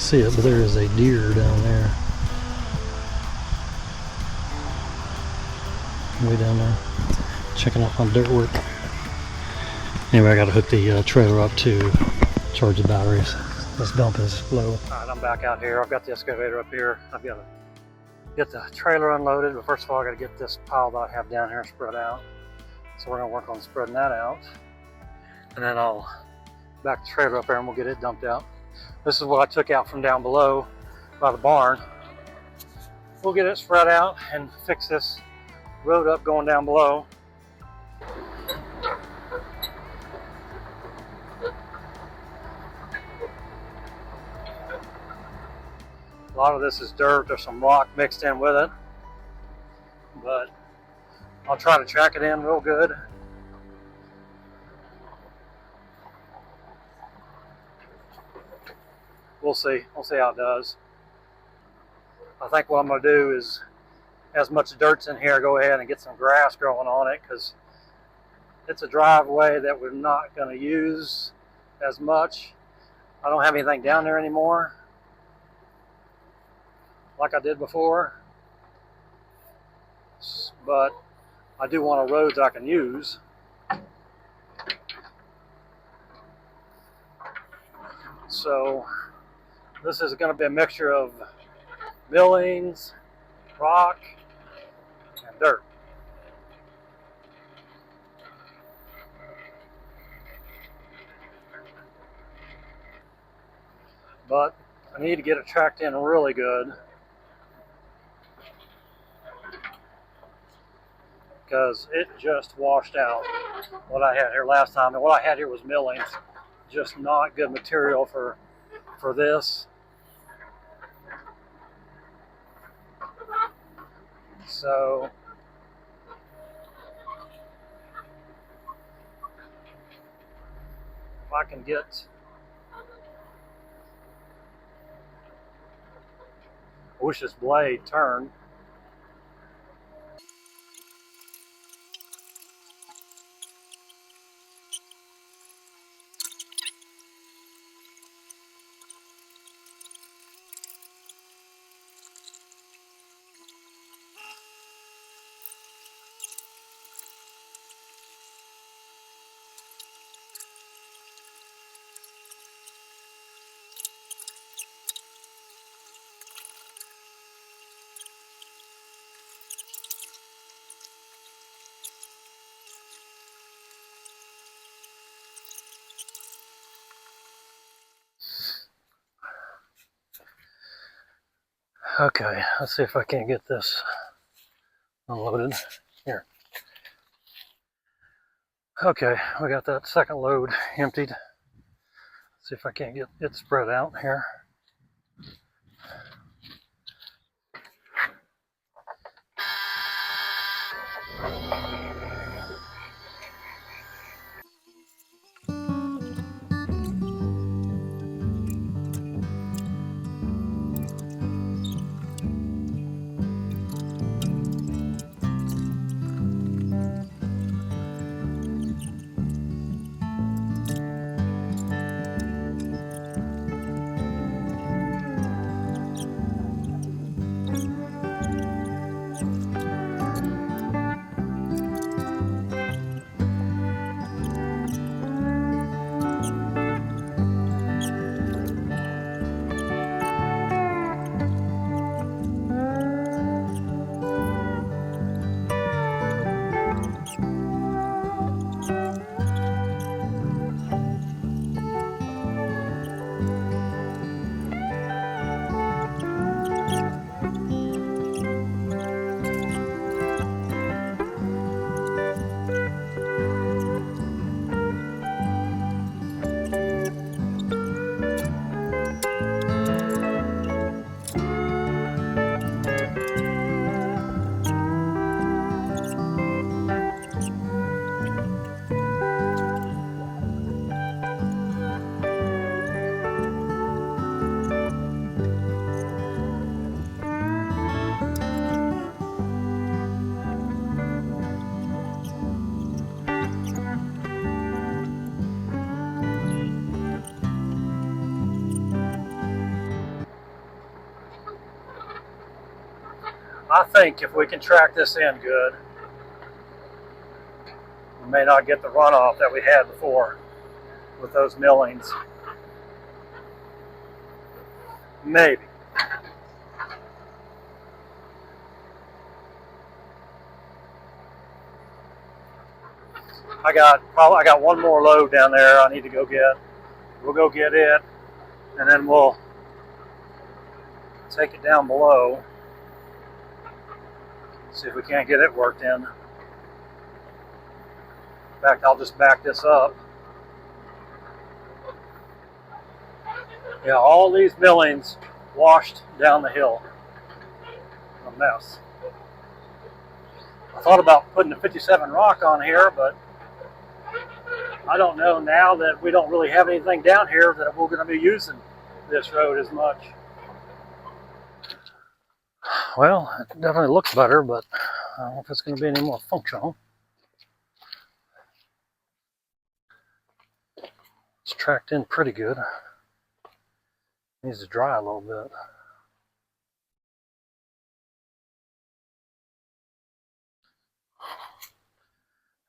see it, but there is a deer down there. Way down there, checking out my dirt work. Anyway, I got to hook the trailer up to charge the batteries. This dump is low. Alright, I'm back out here. I've got the excavator up here. I've got to get the trailer unloaded, but first of all I got to get this pile that I have down here spread out. So we're going to work on spreading that out. And then I'll back the trailer up there and we'll get it dumped out. This is what I took out from down below by the barn. We'll get it spread out and fix this road up going down below. A lot of this is dirt. There's some rock mixed in with it, but I'll try to track it in real good. We'll see how it does. I think what I'm going to do is, as much dirt's in here, go ahead and get some grass growing on it, because it's a driveway that we're not going to use as much. I don't have anything down there anymore like I did before, but I do want a road that I can use. So this is going to be a mixture of millings, rock, and dirt. But I need to get it tracked in really good, because it just washed out what I had here last time. And what I had here was millings, just not good material for this. So if I can get, I wish this blade turned. Okay, let's see if I can't get this unloaded. Here. Okay, we got that second load emptied. Let's see if I can't get it spread out here. I think if we can track this in good, we may not get the runoff that we had before with those millings. Maybe. I got one more load down there I need to go get. We'll go get it, and then we'll take it down below. See if we can't get it worked in. In fact, I'll just back this up. Yeah, all these millings washed down the hill. A mess. I thought about putting a 57 rock on here, but I don't know now that we don't really have anything down here that we're going to be using this road as much. Well, it definitely looks better, but I don't know if it's going to be any more functional. It's tracked in pretty good. Needs to dry a little bit.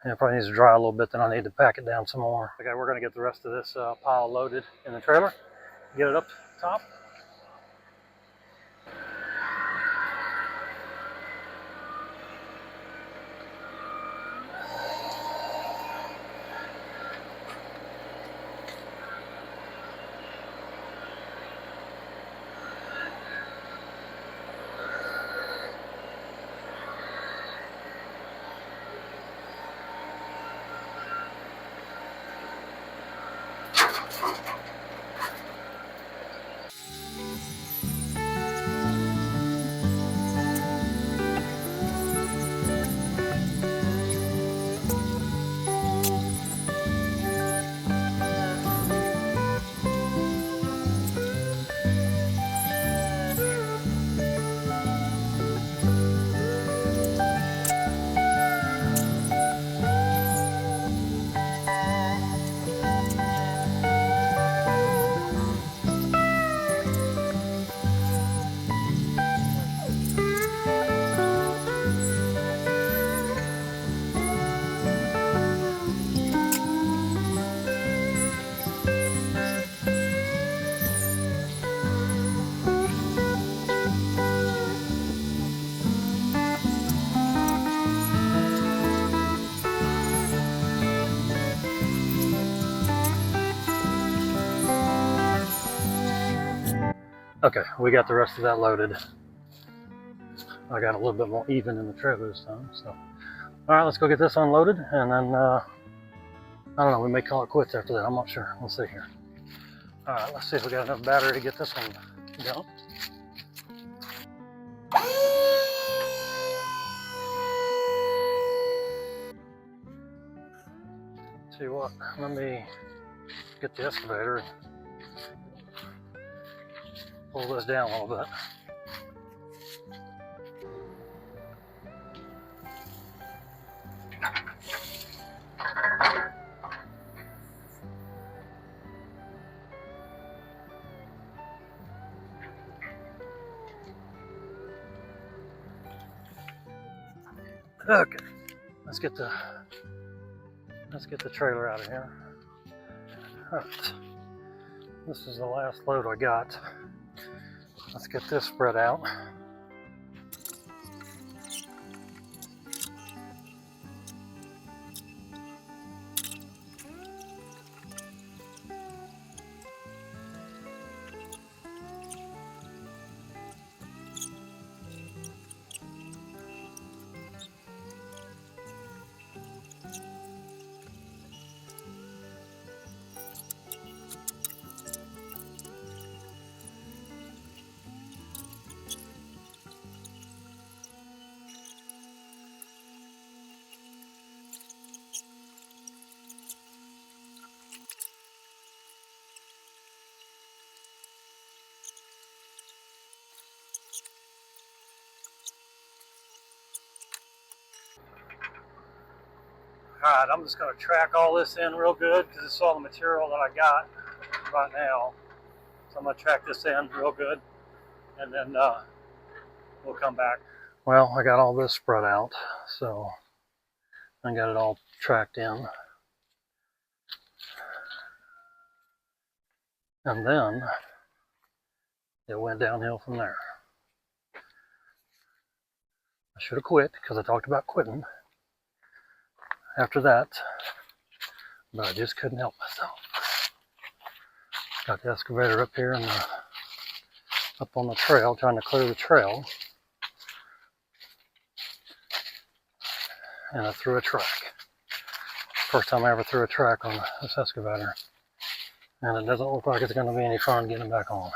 And it probably needs to dry a little bit, then I need to pack it down some more. Okay, we're going to get the rest of this pile loaded in the trailer. Get it up top. Okay, we got the rest of that loaded. I got a little bit more even in the trailer this time. So, all right, let's go get this unloaded, and then I don't know. We may call it quits after that. I'm not sure. We'll see here. All right, let's see if we got enough battery to get this one going. See what? Let me get the excavator and pull this down a little bit. Okay, let's get the trailer out of here. All right, this is the last load I got. Let's get this spread out. Alright, I'm just going to track all this in real good because it's all the material that I got right now. So I'm going to track this in real good, and then we'll come back. Well, I got all this spread out, so I got it all tracked in. And then it went downhill from there. I should have quit because I talked about quitting after that, but I just couldn't help myself. Got the excavator up here and up on the trail, trying to clear the trail, and I threw a track. First time I ever threw a track on this excavator, and it doesn't look like it's going to be any fun getting back on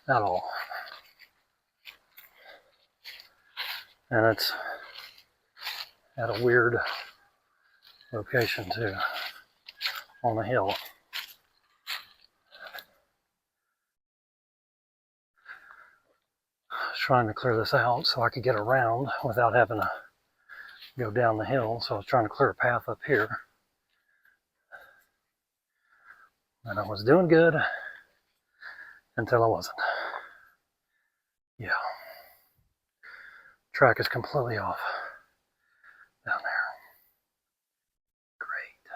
at all. And it's at a weird location too, on the hill. I was trying to clear this out so I could get around without having to go down the hill, so I was trying to clear a path up here. And I was doing good until I wasn't. Yeah. Track is completely off down there. Great.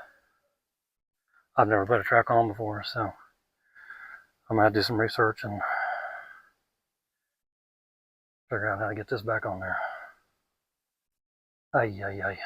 I've never put a track on before, so I'm gonna have to do some research and figure out how to get this back on there. Ay, ay, ay.